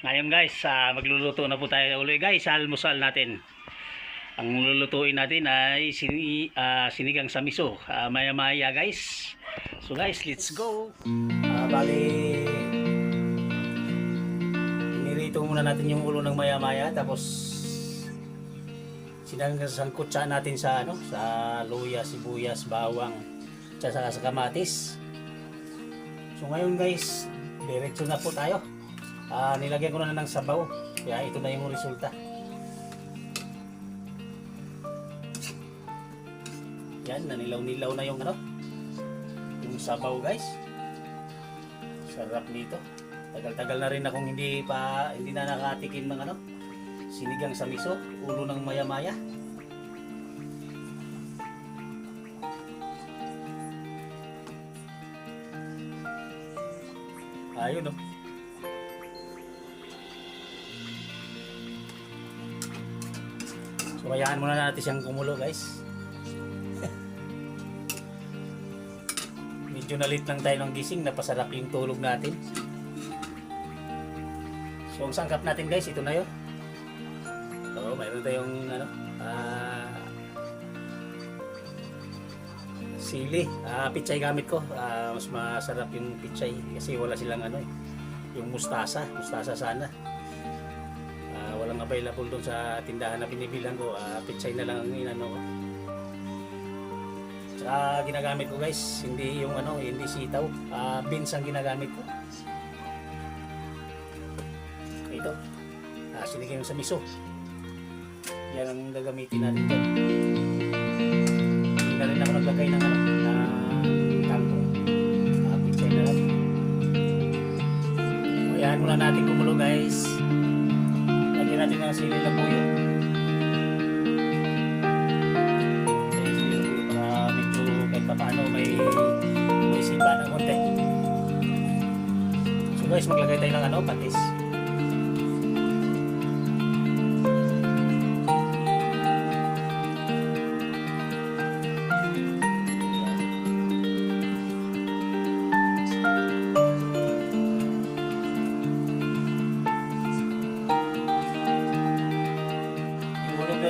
Ngayon guys, magluluto na po tayo ulit guys sa almusal natin. Ang lulutuin natin ay sinigang sa miso. Maya maya guys. So guys, let's go. Bali, nirito muna natin yung ulo ng maya maya. Tapos sinasangkot natin sa sa luya, sibuyas, bawang, tsaka sa kamatis. So ngayon guys, diretso na po tayo. Nilagyan ko na ng sabaw, kaya ito na yung resulta. Yan, nanilaw-nilaw na yung yung sabaw guys. Sarap nito. Tagal-tagal na rin akong hindi na nakatikim ng sinigang sa miso, ulo ng maya-maya. Ayun oh. So hayaan muna natin siyang kumulo guys. Medyo nalit lang tayo ng gising, napasarap yung tulog natin. So ang sangkap natin guys, ito na yun. So mayroon tayong sili, pichay gamit ko. Mas masarap yung pichay kasi wala silang yung mustasa sana. Walang available doon sa tindahan na binibilang ko. Pichay na lang ang inano ko. Tsaka ginagamit ko guys, hindi yung hindi sitaw, beans ang ginagamit ko. Ito, sinigang sa miso. Yan ang gagamitin natin dyan. Hindi na rin ako naglagay ng kangkong. Pichay na lang. Ayan muna natin kumulo guys. Lagyan natin ng sili labuyo. Para medyo kahit paano may sipa ng konti. So guys, maglagay tayo ng patis.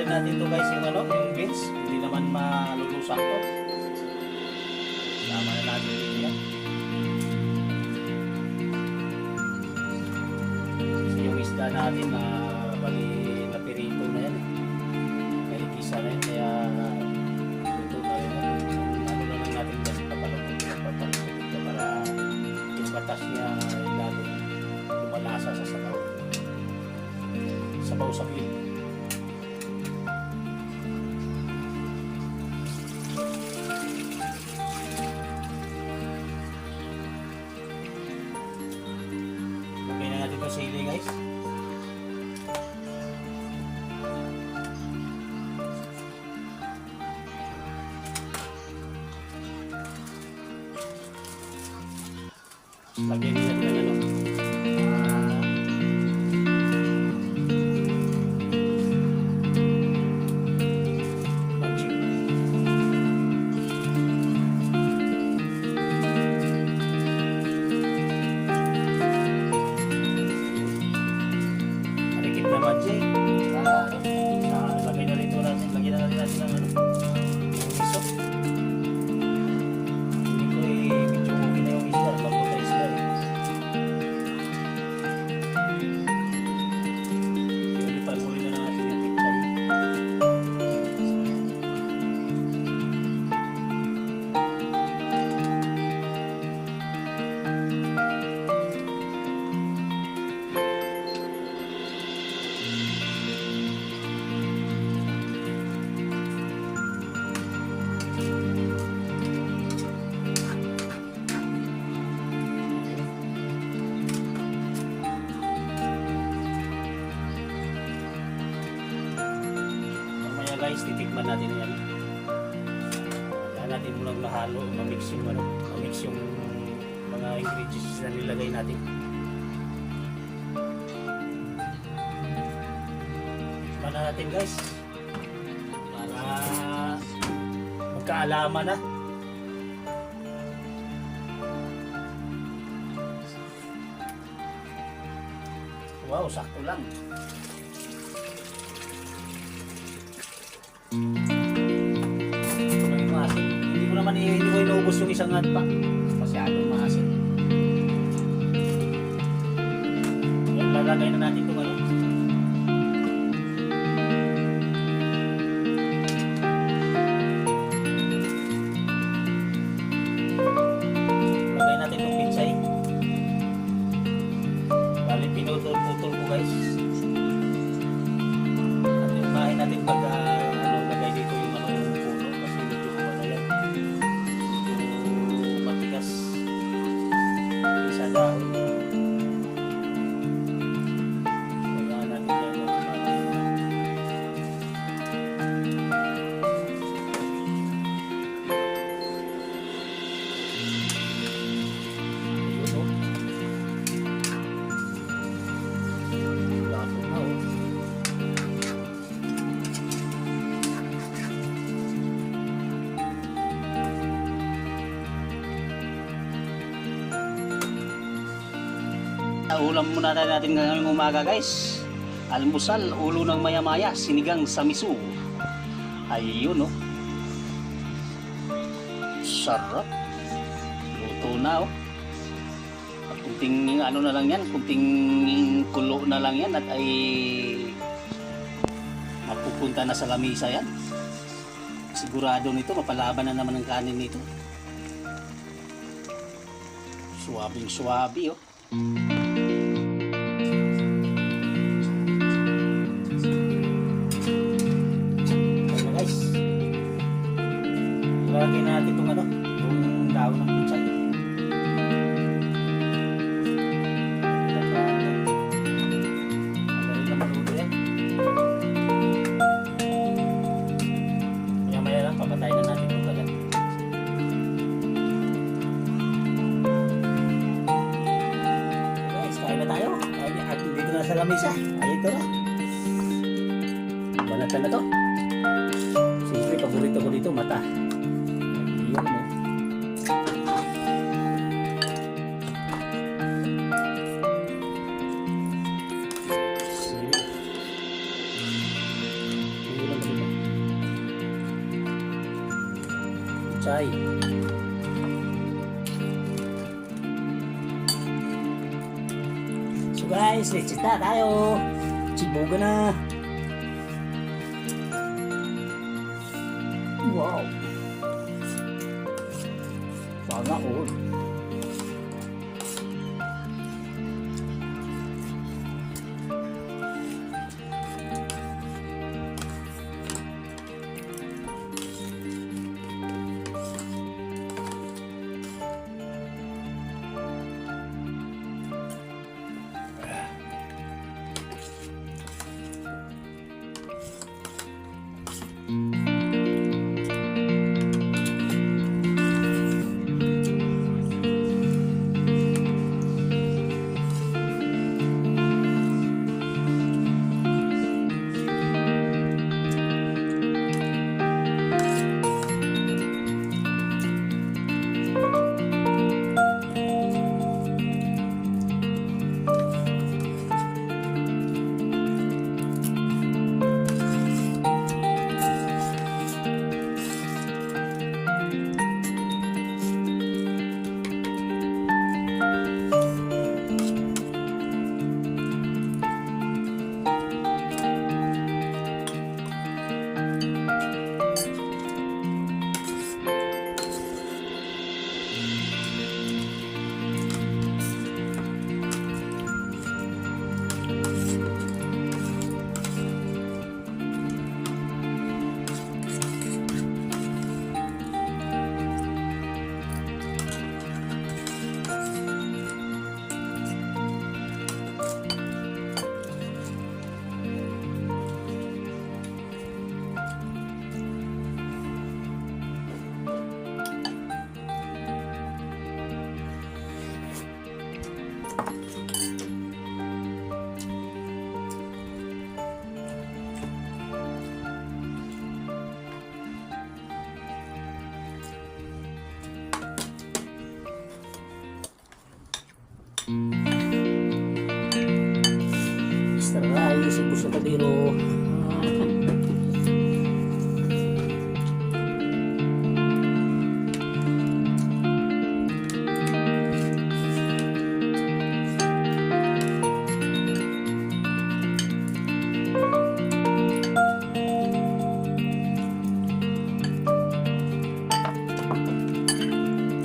Natin to guys yung beans, hindi naman malulusak to. Sama na natin yan. So yung isda natin bali na pirito na yan. Naikisa na yan, kaya luto na rin yan. Ano na lang natin kasi papalapot ito para yung batas niya lalo lumalasa sa sabaw. Sabaw sa pili. Sili guys. Lagyan din natin ng guys, titikman natin yan. Kaya natin munang mahalo, mamix yung mga ingredients na nilagay natin. Tikman na natin guys. Para magkaalaman na. Wow, sakto lang. Ito na yung maasin. Hindi ko inuubos yung isang pa. Masyadong maasin. Yan, lalagay na natin itong ano. Lagay natin itong pitsay. Bali, pinutol-putol ko guys. At unahin natin pag lagay dito yung ano yung puno kasi medyo ano yan. Medyo matigas. Isa dahon. Kailangan natin yan yung laso na oh. Ulam muna natin ngayong umaga guys. Almusal, ulo ng maya-maya, sinigang sa miso. Ayun oh. Sarap. Luto na oh. At kunting ano na lang yan, kunting kulo na lang yan at ay mapupunta na sa lamisa yan. Sigurado nito, mapalaban na naman ang kanin nito. Suwabing suwabi oh. Guys, ilagay natin itong ano, yung daon ng pitsay. Madali na maluto yan. Maya-maya lang, papatayin na natin itong kagat. Guys, kain na tayo. At dito na sa lamisa. Ay, ito na. Banatan na to. Siyempre, paborito ko dito, mata. Ayun, no? Sige. Ulam ba dito? Chay. So guys, let's start tayo. Sibuga na. Wow. Sana all. isip ko sa kaliro.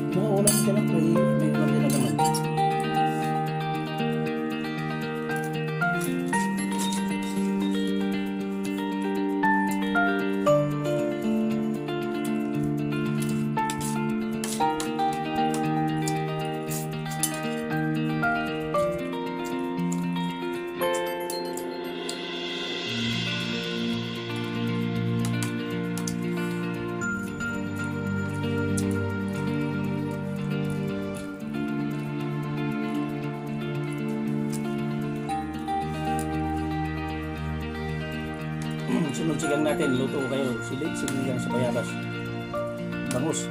Mga ulam ka lang, may ulam din naman. Sunod sigang natin, luto ko kayo, siligang sa bayabas. Bangus.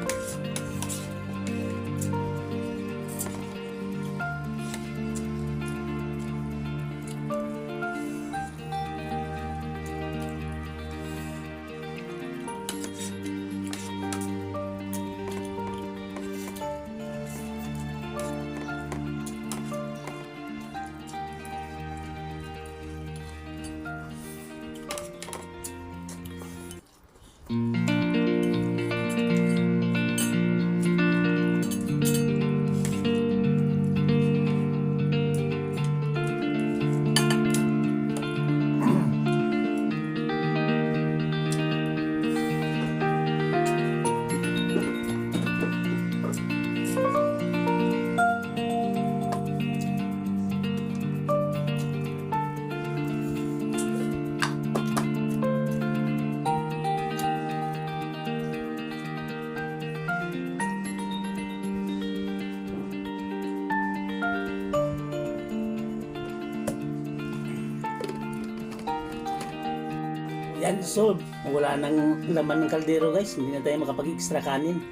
Yan, so wala nang laman ng kaldero guys, hindi na tayo makapag-extra kanin.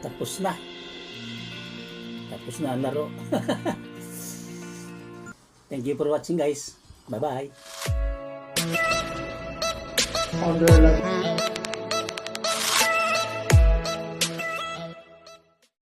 Tapos na ang laro. Thank you for watching guys. Bye bye.